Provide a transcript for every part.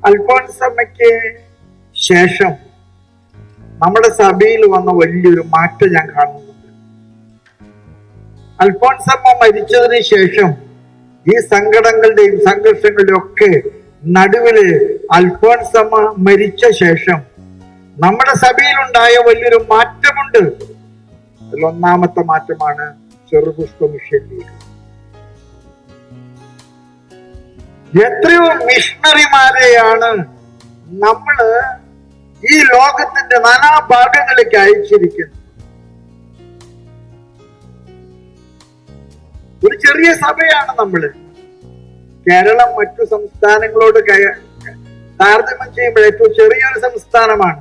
അൽഫോൻസമ്മയ്ക്ക് ശേഷം നമ്മുടെ സഭയിൽ വന്ന വലിയൊരു മാറ്റം ഞാൻ കാണുന്നുണ്ട്. അൽഫോൻസമ്മ മരിച്ചതിന് ശേഷം ഈ സങ്കടങ്ങളുടെയും സംഘർഷങ്ങളുടെയും ഒക്കെ നടുവില് അൽഫോൻസമ്മ മരിച്ച ശേഷം നമ്മുടെ സഭയിലുണ്ടായ വലിയൊരു മാറ്റമുണ്ട്. അതിലൊന്നാമത്തെ മാറ്റമാണ് ചെറുപുഷ്പ മിഷൻ ലീഗ്. എത്രയോ മിഷണറിമാരെയാണ് നമ്മള് ഈ ലോകത്തിന്റെ നാനാഭാഗങ്ങളിലേക്ക് അയച്ചിരിക്കുന്നത്. ഒരു ചെറിയ സഭയാണ് നമ്മള്. കേരളം മറ്റു സംസ്ഥാനങ്ങളോട് താരതമ്യം ചെയ്യുമ്പോൾ ഏറ്റവും ചെറിയൊരു സംസ്ഥാനമാണ്.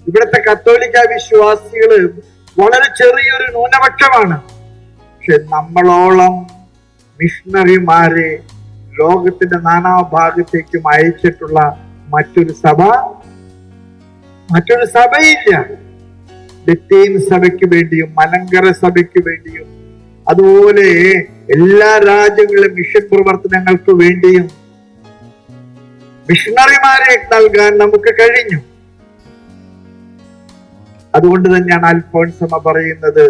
ഇവിടുത്തെ കത്തോലിക്ക വിശ്വാസികള് വളരെ ചെറിയൊരു ന്യൂനപക്ഷമാണ്. പക്ഷെ നമ്മളോളം മിഷണറിമാരെ ലോകത്തിന്റെ നാനാഭാഗത്തേക്കും അയച്ചിട്ടുള്ള മറ്റൊരു സഭയില്ല. ലത്തീൻ സഭയ്ക്ക് വേണ്ടിയും മലങ്കര സഭയ്ക്ക് വേണ്ടിയും അതുപോലെ എല്ലാ രാജ്യങ്ങളിലും മിഷൻ പ്രവർത്തനങ്ങൾക്ക് വേണ്ടിയും മിഷണറിമാരെ നൽകാൻ നമുക്ക് കഴിഞ്ഞു. അതുകൊണ്ട് തന്നെയാണ് അൽഫോൻസമ്മ പറയുന്നത്,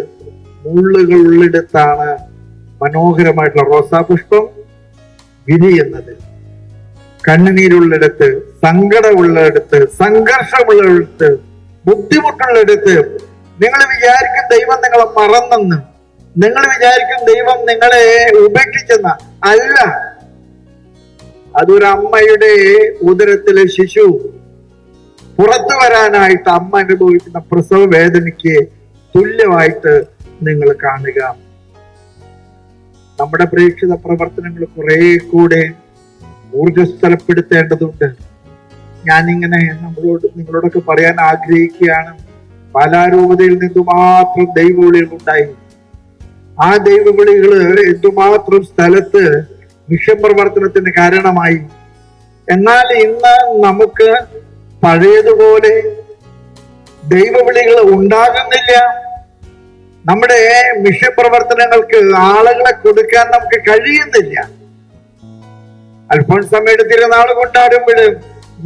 മുള്ളുകൾ ഉള്ളിടത്താണ് മനോഹരമായിട്ടുള്ള റോസാപുഷ്പം വിരിയുന്നത്. കണ്ണുനീരുള്ളിടത്ത്, സങ്കടമുള്ളിടത്ത്, സംഘർഷമുള്ളിടത്ത്, ബുദ്ധിമുട്ടുള്ളിടത്ത് നിങ്ങൾ വിചാരിക്കും ദൈവം നിങ്ങളെ മറന്നെന്ന്, നിങ്ങൾ വിചാരിക്കും ദൈവം നിങ്ങളെ ഉപേക്ഷിച്ചെന്ന. അല്ല, അതൊരു അമ്മയുടെ ഉദരത്തിലെ ശിശു പുറത്തു വരാനായിട്ട് അമ്മ അനുഭവിക്കുന്ന പ്രസവ വേദനയ്ക്ക് തുല്യമായിട്ട് നിങ്ങൾ കാണുക. നമ്മുടെ പ്രേക്ഷിത പ്രവർത്തനങ്ങൾ കുറെ കൂടെ ഊർജ്ജസ്വലപ്പെടുത്തേണ്ടതുണ്ട്. ഞാനിങ്ങനെ നിങ്ങളോടൊക്കെ പറയാൻ ആഗ്രഹിക്കുകയാണ്. പാലാരൂപതയിൽ നിന്നുമാത്രം ദൈവവിളികൾ ഉണ്ടായി. ആ ദൈവവിളികള് എന്തുമാത്രം സ്ഥലത്ത് മിഷൻ പ്രവർത്തനത്തിന് കാരണമായി. എന്നാൽ ഇന്ന് നമുക്ക് പഴയതുപോലെ ദൈവവിളികൾ ഉണ്ടാകുന്നില്ല. നമ്മുടെ മിഷൻ പ്രവർത്തനങ്ങൾക്ക് ആളുകളെ കൊടുക്കാൻ നമുക്ക് കഴിയുന്നില്ല. അൽഫോൻസമ്മയുടെ തിരുനാൾ കൊണ്ടാടുമ്പോൾ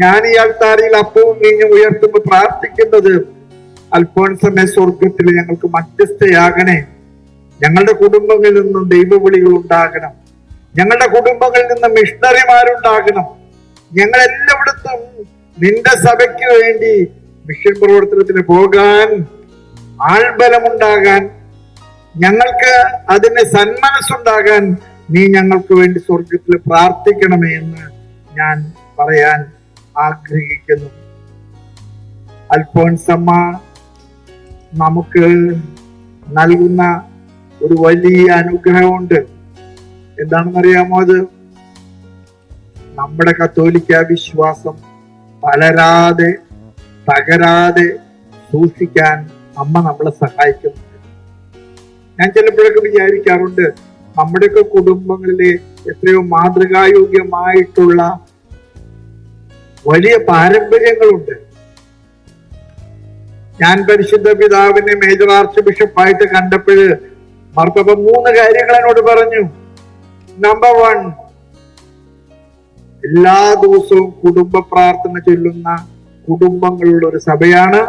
ഞാൻ ഈ അൾത്താരയിൽ അപ്പവും വീഞ്ഞും ഉയർത്തുമ്പോൾ പ്രാർത്ഥിക്കുന്നത്, അൽഫോൻസമ്മ സ്വർഗത്തിൽ ഞങ്ങൾക്ക് മധ്യസ്ഥയാകണേ. ഞങ്ങളുടെ കുടുംബങ്ങളിൽ നിന്നും ദൈവവിളികൾ ഉണ്ടാകണം. ഞങ്ങളുടെ കുടുംബങ്ങളിൽ നിന്ന് മിഷണറിമാരുണ്ടാകണം. ഞങ്ങൾ എല്ലായിടത്തും നിന്റെ സഭയ്ക്ക് വേണ്ടി മിഷൻ പ്രവർത്തനത്തിന് പോകാൻ, ആൾബലമുണ്ടാകാൻ, ഞങ്ങൾക്ക് അതിന് സന്മനസ്സുണ്ടാകാൻ നീ ഞങ്ങൾക്ക് വേണ്ടി സ്വർഗത്തിൽ പ്രാർത്ഥിക്കണമേ എന്ന് ഞാൻ പറയാൻ ആഗ്രഹിക്കുന്നു. അൽഫോൻസമ്മ നമുക്ക് നൽകുന്ന ഒരു വലിയ അനുഗ്രഹമുണ്ട്. എന്താണെന്നറിയാമോ? അത് നമ്മുടെ കത്തോലിക്ക വിശ്വാസം വളരാതെ തകരാതെ സൂക്ഷിക്കാൻ അമ്മ നമ്മളെ സഹായിക്കുന്നുണ്ട്. ഞാൻ ചിലപ്പോഴൊക്കെ വിചാരിക്കാറുണ്ട്, നമ്മുടെയൊക്കെ കുടുംബങ്ങളിലെ എത്രയോ മാതൃകായോഗ്യമായിട്ടുള്ള വലിയ പാരമ്പര്യങ്ങളുണ്ട്. ഞാൻ പരിശുദ്ധ പിതാവിനെ മേജർ ആർച്ച് ബിഷപ്പായിട്ട് കണ്ടപ്പോഴ് മാർപ്പാപ്പ 3 കാര്യങ്ങൾ എന്നോട് പറഞ്ഞു. നമ്പർ 1, എല്ലാ ദിവസവും കുടുംബ പ്രാർത്ഥന ചൊല്ലുന്ന കുടുംബങ്ങളുള്ള ഒരു സഭയാണ്.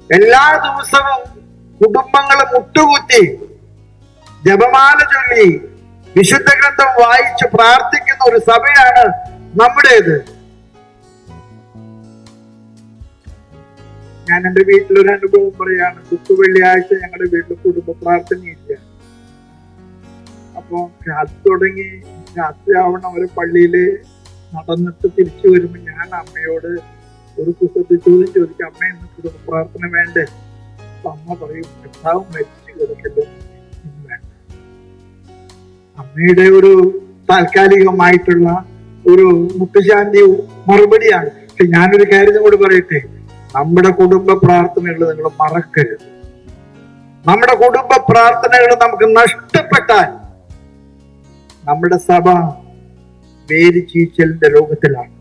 എല്ലാ ദിവസവും കുടുംബങ്ങളെ മുട്ടുകുത്തി ജപമാല ചൊല്ലി വിശുദ്ധ ഗ്രന്ഥം വായിച്ച് പ്രാർത്ഥിക്കുന്ന ഒരു സഭയാണ് നമ്മുടേത്. ഞാൻ എന്റെ വീട്ടിലൊരു അനുഭവം പറയാണ്. വെള്ളിയാഴ്ച ഞങ്ങളുടെ വീട്ടിൽ കുടുംബ പ്രാർത്ഥനയില്ല. അപ്പൊ രാത്രി തുടങ്ങി രാത്രിയാവണം അവരെ പള്ളിയില് നടന്നിട്ട് തിരിച്ചു വരുമ്പോ ഞാൻ അമ്മയോട് ഒരു കുസൃതി ചോദിക്കും, അമ്മ ഇന്ന് കുടുംബ പ്രാർത്ഥന വേണ്ടേ? അപ്പൊ അമ്മ പറയും, ഭർത്താവ് മരിച്ചു കിടക്കല്ലോ, വേണ്ട. അമ്മയുടെ ഒരു താൽക്കാലികമായിട്ടുള്ള ഒരു മുട്ടുശാന്തി മറുപടിയാണ്. പക്ഷെ ഞാനൊരു കാര്യം കൂടി പറയട്ടെ, നമ്മുടെ കുടുംബ പ്രാർത്ഥനകൾ നിങ്ങൾ മറക്കരുത്. നമ്മുടെ കുടുംബ പ്രാർത്ഥനകൾ നമുക്ക് നഷ്ടപ്പെട്ടാൽ നമ്മുടെ സഭ വേരിച്ചീച്ചലിന്റെ രോഗത്തിലാണ്,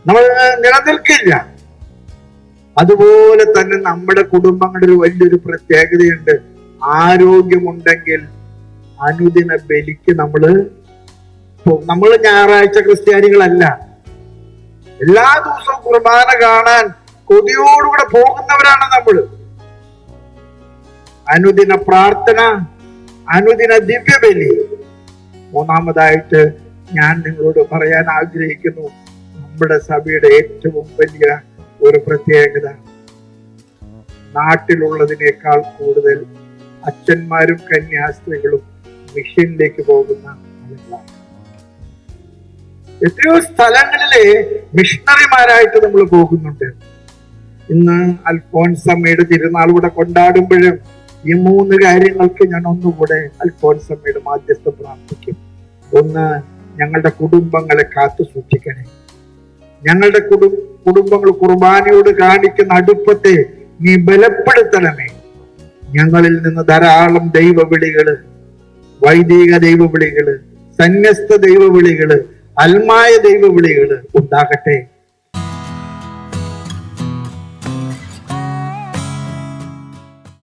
നമ്മൾ നിലനിൽക്കില്ല. അതുപോലെ തന്നെ നമ്മുടെ കുടുംബങ്ങളുടെ ഒരു വലിയൊരു പോകും. നമ്മൾ ഞായറാഴ്ച ക്രിസ്ത്യാനികളല്ല. എല്ലാ ദിവസവും കുർബാന കാണാൻ കൊതിയോടുകൂടെ പോകുന്നവരാണ് നമ്മൾ. അനുദിന പ്രാർത്ഥന, അനുദിന ദിവ്യബലി. മൂന്നാമതായിട്ട് ഞാൻ നിങ്ങളോട് പറയാൻ ആഗ്രഹിക്കുന്നു, നമ്മുടെ സഭയുടെ ഏറ്റവും വലിയ ഒരു പ്രത്യേകത, നാട്ടിലുള്ളതിനേക്കാൾ കൂടുതൽ അച്ഛന്മാരും കന്യാസ്ത്രീകളും മിഷനിലേക്ക് പോകുന്ന ആളുകളാണ്. എത്രയോ സ്ഥലങ്ങളിലെ മിഷണറിമാരായിട്ട് നമ്മൾ പോകുന്നുണ്ട്. ഇന്ന് അൽഫോൻസമ്മയുടെ തിരുനാൾ കൂടെ കൊണ്ടാടുമ്പോഴും ഈ 3 കാര്യങ്ങൾക്ക് ഞാൻ ഒന്നുകൂടെ അൽഫോൻസമ്മയുടെ മാധ്യസ്ഥം പ്രാർത്ഥിക്കും. ഒന്ന്, ഞങ്ങളുടെ കുടുംബങ്ങളെ കാത്തു സൂക്ഷിക്കണേ. ഞങ്ങളുടെ കുടുംബങ്ങൾ കുർബാനയോട് കാണിക്കുന്ന അടുപ്പത്തെ നീ ബലപ്പെടുത്തണമേ. ഞങ്ങളിൽ നിന്ന് ധാരാളം ദൈവവിളികള്, വൈദിക ദൈവവിളികള്, സന്യസ്ത ദൈവവിളികള്, അൽമായ ദൈവവിളികള് ഉണ്ടാകട്ടെ.